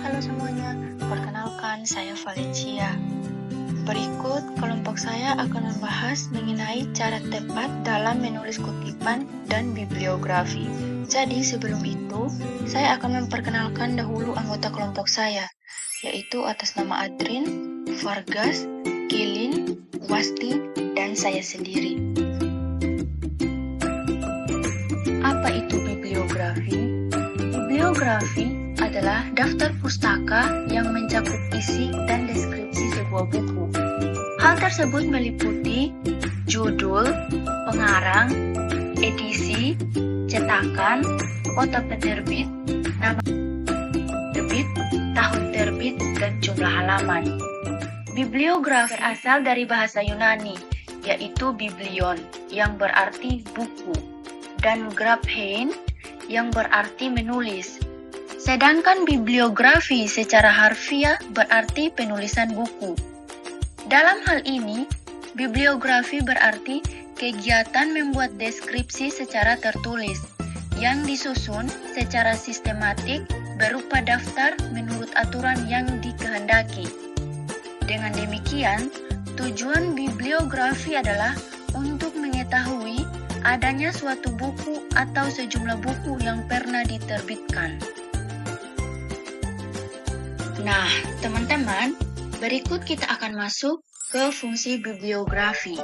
Halo semuanya, perkenalkan saya Valencia. Berikut kelompok saya akan membahas mengenai cara tepat dalam menulis kutipan dan bibliografi. Jadi sebelum itu, saya akan memperkenalkan dahulu anggota kelompok saya, yaitu atas nama Adrin, Vargas, Gilin, Wasti, dan saya sendiri. Apa itu bibliografi? Bibliografi adalah daftar pustaka yang mencakup isi dan deskripsi sebuah buku. Hal tersebut meliputi judul, pengarang, edisi, cetakan, kota penerbit, nama terbit, tahun terbit, dan jumlah halaman. Bibliografi berasal dari bahasa Yunani, yaitu biblion, yang berarti buku, dan graphein, yang berarti menulis. Sedangkan bibliografi secara harfiah berarti penulisan buku. Dalam hal ini, bibliografi berarti kegiatan membuat deskripsi secara tertulis yang disusun secara sistematik berupa daftar menurut aturan yang dikehendaki. Dengan demikian, tujuan bibliografi adalah untuk mengetahui adanya suatu buku atau sejumlah buku yang pernah diterbitkan. Nah, teman-teman, berikut kita akan masuk ke fungsi bibliografi.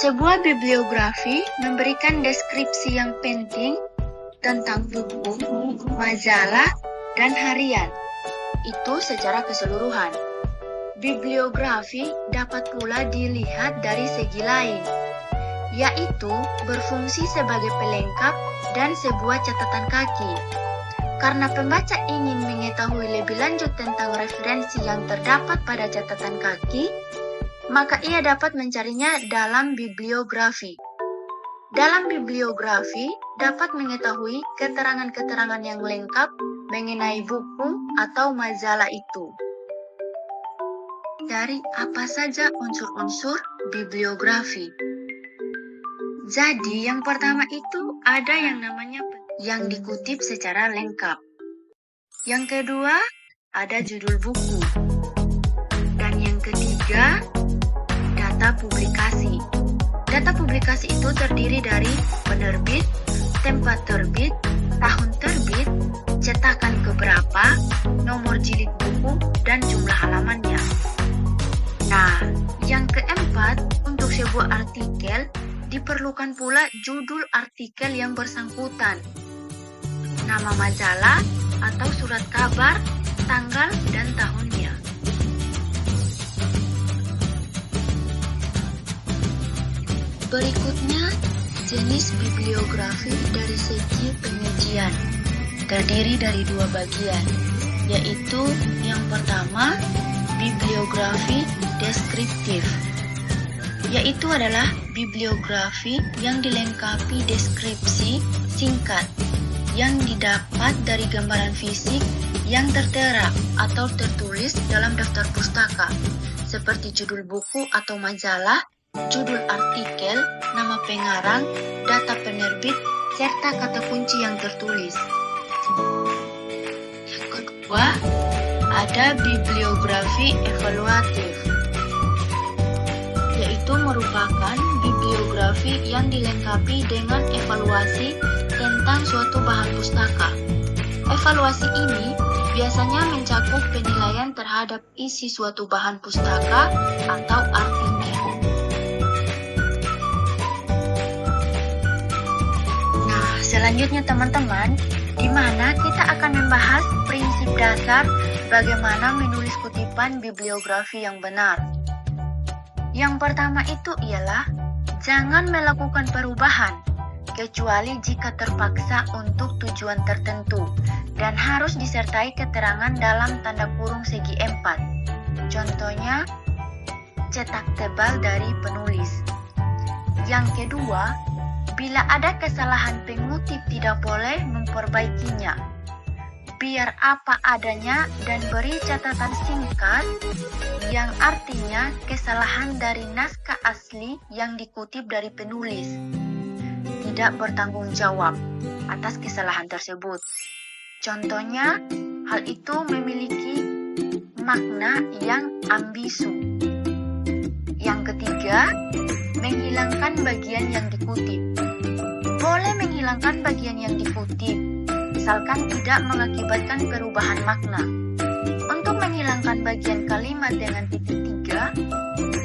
Sebuah bibliografi memberikan deskripsi yang penting tentang buku, majalah, dan harian. Itu secara keseluruhan. Bibliografi dapat pula dilihat dari segi lain, yaitu berfungsi sebagai pelengkap dan sebuah catatan kaki. Karena pembaca ingin mengetahui lebih lanjut tentang referensi yang terdapat pada catatan kaki, maka ia dapat mencarinya dalam bibliografi. Dalam bibliografi dapat mengetahui keterangan-keterangan yang lengkap mengenai buku atau majalah itu. Dari apa saja unsur-unsur bibliografi? Jadi, yang pertama itu ada yang namanya yang dikutip secara lengkap. Yang kedua, ada judul buku. Dan yang ketiga, data publikasi. Data publikasi itu terdiri dari penerbit, tempat terbit, tahun terbit, cetakan keberapa, nomor jilid buku, dan jumlah halamannya. Nah, yang keempat, untuk sebuah artikel, diperlukan pula judul artikel yang bersangkutan, nama majalah atau surat kabar, tanggal, dan tahunnya. Berikutnya, jenis bibliografi dari segi penyajian. Terdiri dari dua bagian, yaitu yang pertama, bibliografi deskriptif, yaitu adalah bibliografi yang dilengkapi deskripsi singkat yang didapat dari gambaran fisik yang tertera atau tertulis dalam daftar pustaka, seperti judul buku atau majalah, judul artikel, nama pengarang, data penerbit, serta kata kunci yang tertulis. Yang kedua, ada bibliografi evaluatif, yaitu merupakan bibliografi yang dilengkapi dengan evaluasi tentang suatu bahan pustaka. Evaluasi ini biasanya mencakup penilaian terhadap isi suatu bahan pustaka atau artikel. Nah, selanjutnya teman-teman, di mana kita akan membahas prinsip dasar bagaimana menulis kutipan bibliografi yang benar. Yang pertama itu ialah jangan melakukan perubahan, kecuali jika terpaksa untuk tujuan tertentu, dan harus disertai keterangan dalam tanda kurung segi 4. Contohnya, cetak tebal dari penulis. Yang kedua, bila ada kesalahan pengutip tidak boleh memperbaikinya. Biar apa adanya dan beri catatan singkat yang artinya kesalahan dari naskah asli yang dikutip dari penulis. Tidak bertanggung jawab atas kesalahan tersebut. Contohnya, Hal itu memiliki makna yang ambisu. Yang ketiga, menghilangkan bagian yang dikutip. Boleh menghilangkan bagian yang dikutip, misalkan tidak mengakibatkan perubahan makna. Untuk menghilangkan bagian kalimat dengan titik 3,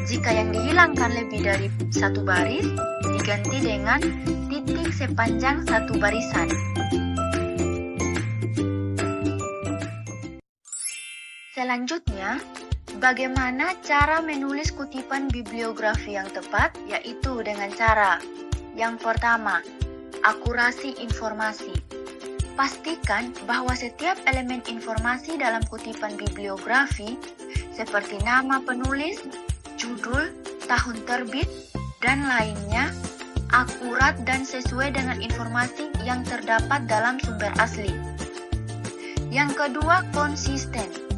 jika yang dihilangkan lebih dari satu baris, diganti dengan titik sepanjang satu barisan. Selanjutnya, bagaimana cara menulis kutipan bibliografi yang tepat? Yaitu dengan cara yang pertama, akurasi informasi. Pastikan bahwa setiap elemen informasi dalam kutipan bibliografi, seperti nama penulis, judul, tahun terbit, dan lainnya, akurat dan sesuai dengan informasi yang terdapat dalam sumber asli. Yang kedua, konsisten.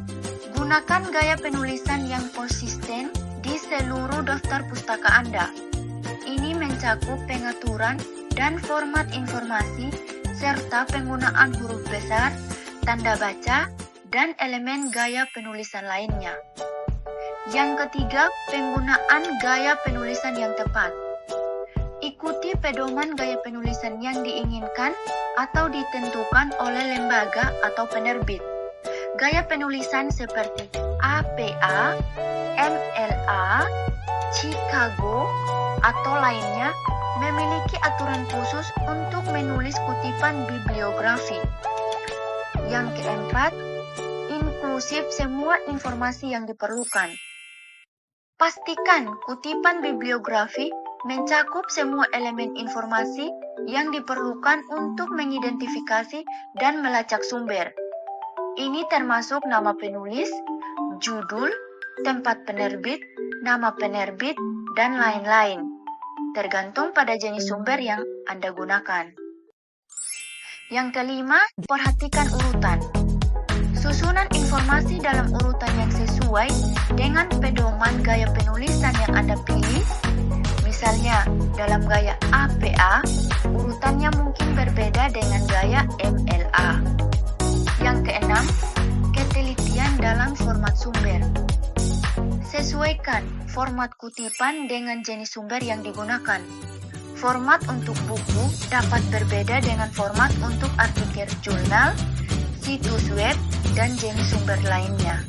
Gunakan gaya penulisan yang konsisten di seluruh daftar pustaka Anda. Ini mencakup pengaturan dan format informasi, serta penggunaan huruf besar, tanda baca, dan elemen gaya penulisan lainnya. Yang ketiga, penggunaan gaya penulisan yang tepat. Ikuti pedoman gaya penulisan yang diinginkan atau ditentukan oleh lembaga atau penerbit. Gaya penulisan seperti APA, MLA, Chicago, atau lainnya memiliki aturan khusus untuk menulis kutipan bibliografi. Yang keempat, inklusif semua informasi yang diperlukan. Pastikan kutipan bibliografi mencakup semua elemen informasi yang diperlukan untuk mengidentifikasi dan melacak sumber. Ini termasuk nama penulis, judul, tempat penerbit, nama penerbit, dan lain-lain, tergantung pada jenis sumber yang Anda gunakan. Yang kelima, perhatikan urutan. Susunan informasi dalam urutan yang sesuai dengan pedoman gaya penulisan yang Anda pilih. Misalnya, dalam gaya APA, urutannya mungkin berbeda dengan gaya MLA. Yang keenam, ketelitian dalam format sumber. Sesuaikan format kutipan dengan jenis sumber yang digunakan. Format untuk buku dapat berbeda dengan format untuk artikel jurnal, situs web, dan jenis sumber lainnya.